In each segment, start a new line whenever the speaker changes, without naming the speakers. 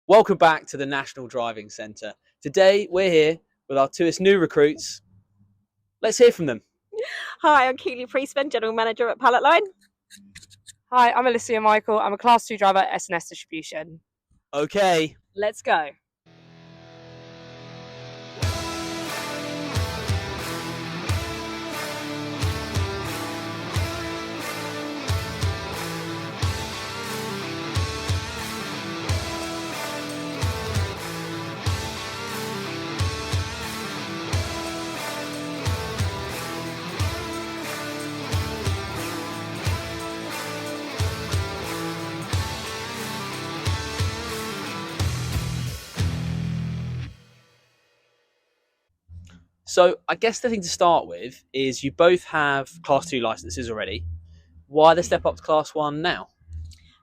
Welcome back to the National Driving Centre. Today we're here with our two new recruits. Let's hear from them.
Hi, I'm Keely Priestman, General Manager at Pallet Line.
Hi, I'm Alicia Michael. I'm a Class 2 driver at S&S Distribution.
Okay.
Let's go.
So I guess the thing to start with is you both have Class 2 licences already. Why the step up to Class 1 now?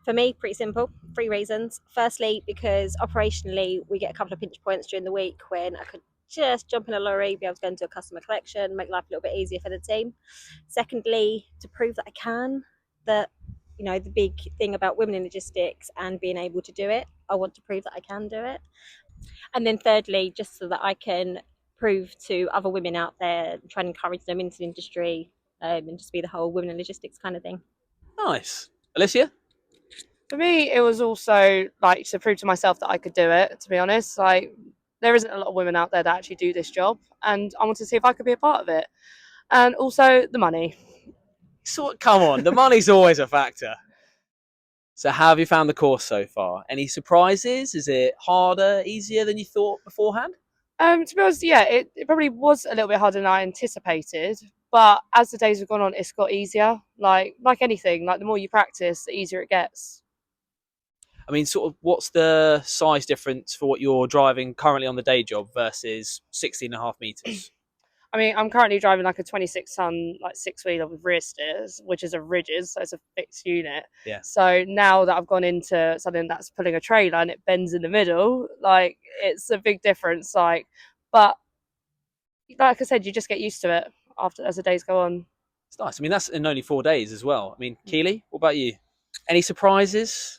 For me, pretty simple. 3 reasons. Firstly, because operationally we get a couple of pinch points during the week when I could just jump in a lorry, be able to go into a customer collection, make life a little bit easier for the team. Secondly, to prove that I can, that the big thing about women in logistics and being able to do it, I want to prove that I can do it. And then thirdly, just so that I can prove to other women out there, try and encourage them into the industry, and just be the whole women in logistics kind of thing.
Nice. Alicia?
For me, it was also like to prove to myself that I could do it, to be honest. Like, there isn't a lot of women out there that actually do this job, and I wanted to see if I could be a part of it. And also the money.
So, come on, the money's always a factor. So how have you found the course so far? Any surprises? Is it harder, easier than you thought beforehand?
To be honest, yeah, it probably was a little bit harder than I anticipated. But as the days have gone on, it's got easier. Like anything, like the more you practice, the easier it gets.
I mean, sort of, what's the size difference for what you're driving currently on the day job versus 16.5 metres?
I mean, I'm currently driving like a 26-ton, like 6-wheeler with rear steers, which is a rigid, so it's a fixed unit.
Yeah.
So now that I've gone into something that's pulling a trailer and it bends in the middle, like it's a big difference. But like I said, you just get used to it as the days go on.
It's nice. I mean, that's in only 4 days as well. I mean, Keely, what about you? Any surprises?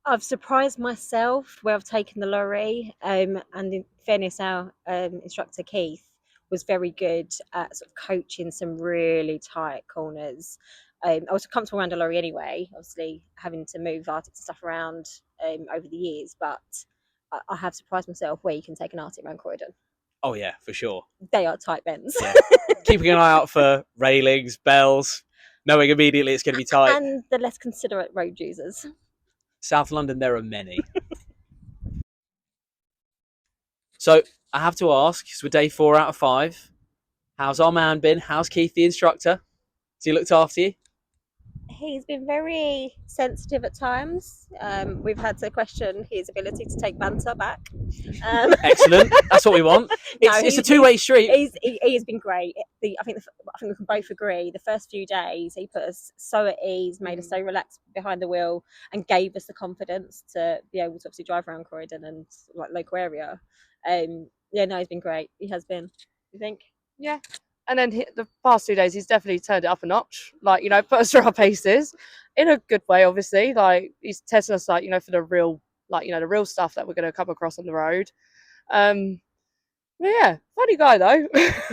I've surprised myself where I've taken the lorry, and in fairness, our instructor Keith was very good at sort of coaching some really tight corners. I was comfortable around a lorry anyway, obviously having to move artic stuff around over the years, but I have surprised myself where you can take an artic around Croydon.
Oh yeah, for sure.
They are tight bends.
Yeah. Keeping an eye out for railings, bells, knowing immediately it's going to be tight.
And the less considerate road users.
South London, there are many. So I have to ask, because we're day 4 out of 5, how's our man been? How's Keith, the instructor? Has he looked after you?
He's been very sensitive at times. We've had to question his ability to take banter back.
Excellent. That's what we want. It's a two-way street.
He has been great. I think we can both agree. The first few days, he put us so at ease, made us so relaxed behind the wheel, and gave us the confidence to be able to obviously drive around Croydon and like local area. Yeah, no, he's been great. He has been. You think?
Yeah. And then the past 2 days, he's definitely turned it up a notch. Like, put us through our paces in a good way, obviously. Like, he's testing us, like, for the real, like, the real stuff that we're going to come across on the road. But yeah, funny guy though.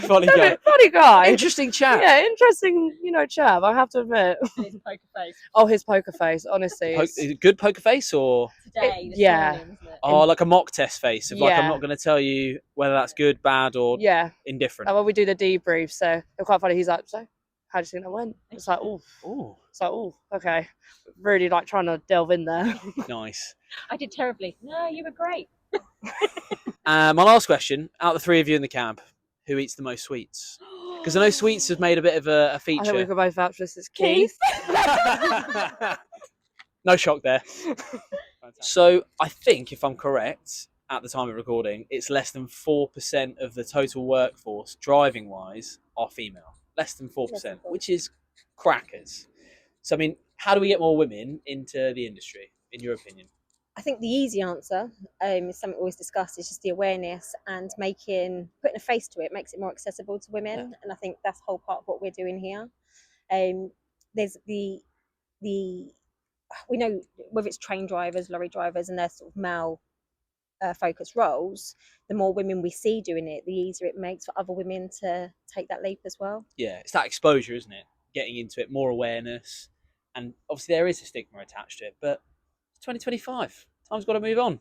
Funny guy.
Funny guy.
Interesting chap.
Yeah, interesting, chap, I have to admit.
And his poker face.
Oh, his poker face, honestly.
Is it good poker face or?
Today,
yeah.
morning, isn't it?
Oh, like a mock test face of like, I'm
Yeah.
not going to tell you whether that's good, bad, or
Yeah.
indifferent.
And when we do the debrief, so it's quite funny. He's like, so how do you think that went? It's like,
Ooh,
it's like, okay. Really like trying to delve in there.
nice.
I did terribly. No, you were great.
My last question: out of the 3 of you in the cab, who eats the most sweets? Because I know sweets have made a bit of a
I think we
feature.
could both vouch for this. It's Keith.
No shock there. So I think, if I'm correct, at the time of recording, it's less than 4% of the total workforce, driving-wise, are female. Less than 4%, which is crackers. So, I mean, how do we get more women into the industry, in your opinion?
I think the easy answer is something we always discuss, is just the awareness and putting a face to it makes it more accessible to women. Yeah. And I think that's the whole part of what we're doing here. There's we know whether it's train drivers, lorry drivers, and they're sort of male focused roles, the more women we see doing it, the easier it makes for other women to take that leap as well.
Yeah, it's that exposure, isn't it? Getting into it, more awareness, and obviously there is a stigma attached to it. But it's 2025, time's got to move on.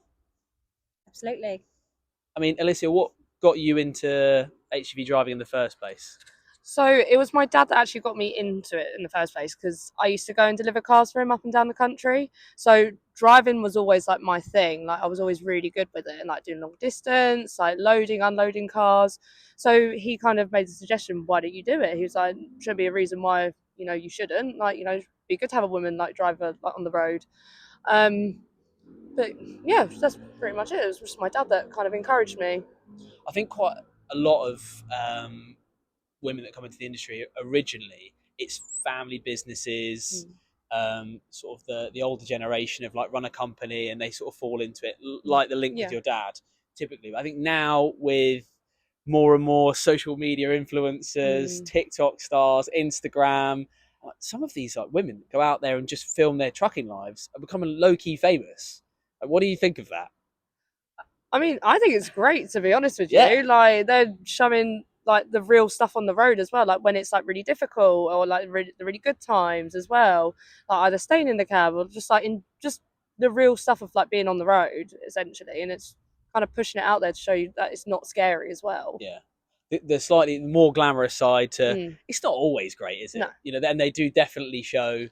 Absolutely.
I mean, Alicia, what got you into HGV driving in the first place?
So it was my dad that actually got me into it in the first place, because I used to go and deliver cars for him up and down the country. So driving was always like my thing. Like I was always really good with it, and like doing long distance, like loading, unloading cars. So he kind of made the suggestion, why don't you do it? He was like, shouldn't be a reason why, you know, you shouldn't. Like, you know, it'd be good to have a woman like driver like on the road. But yeah, that's pretty much it. It was just my dad that kind of encouraged me.
I think quite a lot of women that come into the industry originally, it's family businesses, sort of the older generation of like run a company, and they sort of fall into it, like the link with your dad typically. But I think now with more and more social media influencers, TikTok stars, Instagram, some of these like women go out there and just film their trucking lives are becoming low-key famous. Like, what do you think of that?
I mean, I think it's great, to be honest with you. Like, they're showing like the real stuff on the road as well, like when it's like really difficult, or like the really good times as well, like either staying in the cab or just like in just the real stuff of like being on the road essentially. And it's kind of pushing it out there to show you that it's not scary as well.
Yeah, the slightly more glamorous side to it's not always great, is it?
No.
You know, then they do definitely show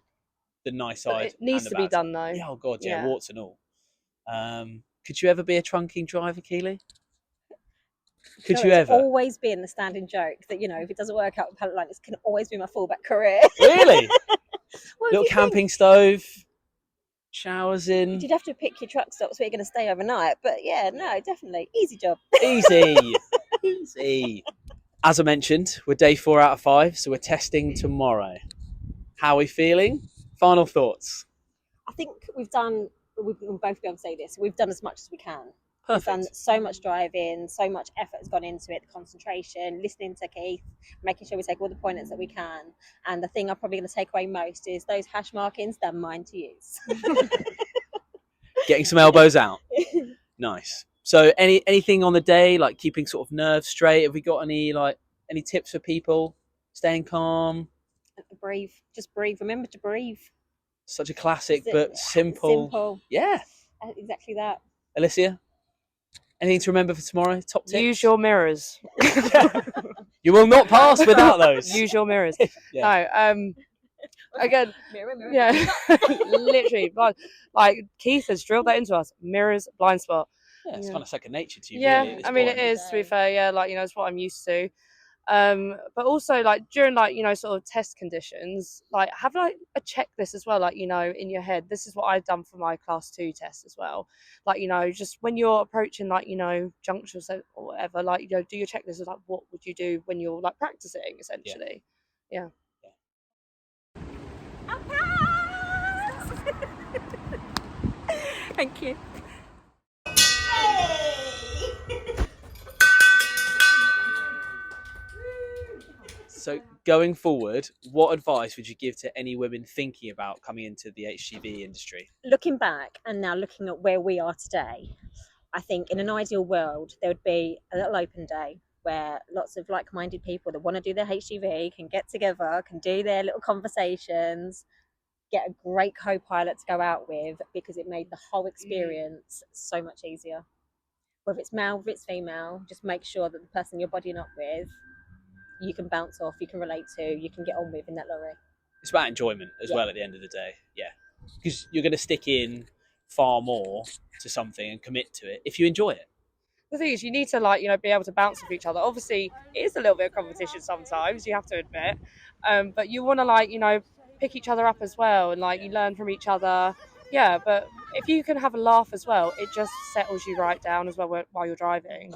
the nice side.
It needs to be done though.
Yeah, oh god, yeah, warts and all. Could you ever be a trunking driver, Keely? Could you ever?
It's always been the standing joke that, you know, if it doesn't work out with pallet line, it can always be my fallback career.
Really? Little camping stove, showers in.
You'd have to pick your truck stops where you're going to stay overnight, but yeah, no, definitely easy job.
Easy. Easy. As I mentioned, we're day 4 out of 5, so we're testing tomorrow. How are we feeling? Final thoughts.
I think we'll both be able to say this, we've done as much as we can.
Perfect.
We've done so much driving, so much effort has gone into it, the concentration, listening to Keith, making sure we take all the pointers that we can. And the thing I'm probably going to take away most is those hash markings, they're mine to use.
Getting some elbows out. Nice. So anything on the day, like keeping sort of nerves straight? Have we got any tips for people? Staying calm?
Breathe. Just breathe. Remember to breathe.
Such a classic, but simple. Yeah.
Exactly that.
Alicia? Anything to remember for tomorrow? Top tips?
Use your mirrors.
You will not pass without those.
Use your mirrors.
Yeah.
No, again,
mirror.
Yeah, literally, like Keith has drilled that into us. Mirrors, blind spot.
Yeah, it's kind of second nature to you.
Yeah,
really,
I mean it is, to be fair. Yeah, like, you know, it's what I'm used to. But also like during like, you know, sort of test conditions, like have like a checklist as well, like, you know, in your head. This is what I've done for my class 2 test as well. Like, you know, just when you're approaching like, you know, junctures or whatever, like, you know, do your checklist of like what would you do when you're like practicing essentially. Yeah.
Thank you.
So going forward, what advice would you give to any women thinking about coming into the HGV industry?
Looking back and now looking at where we are today, I think in an ideal world, there would be a little open day where lots of like-minded people that want to do their HGV can get together, can do their little conversations, get a great co-pilot to go out with, because it made the whole experience so much easier. Whether it's male, whether it's female, just make sure that the person you're bodying up with, you can bounce off, you can relate to, you can get on with in that lorry.
It's about enjoyment as well at the end of the day. Yeah. Because you're going to stick in far more to something and commit to it if you enjoy it.
The thing is, you need to, like, you know, be able to bounce off each other. Obviously, it is a little bit of competition sometimes, you have to admit. But you want to, like, you know, pick each other up as well, and like you learn from each other. Yeah, but if you can have a laugh as well, it just settles you right down as well while you're driving.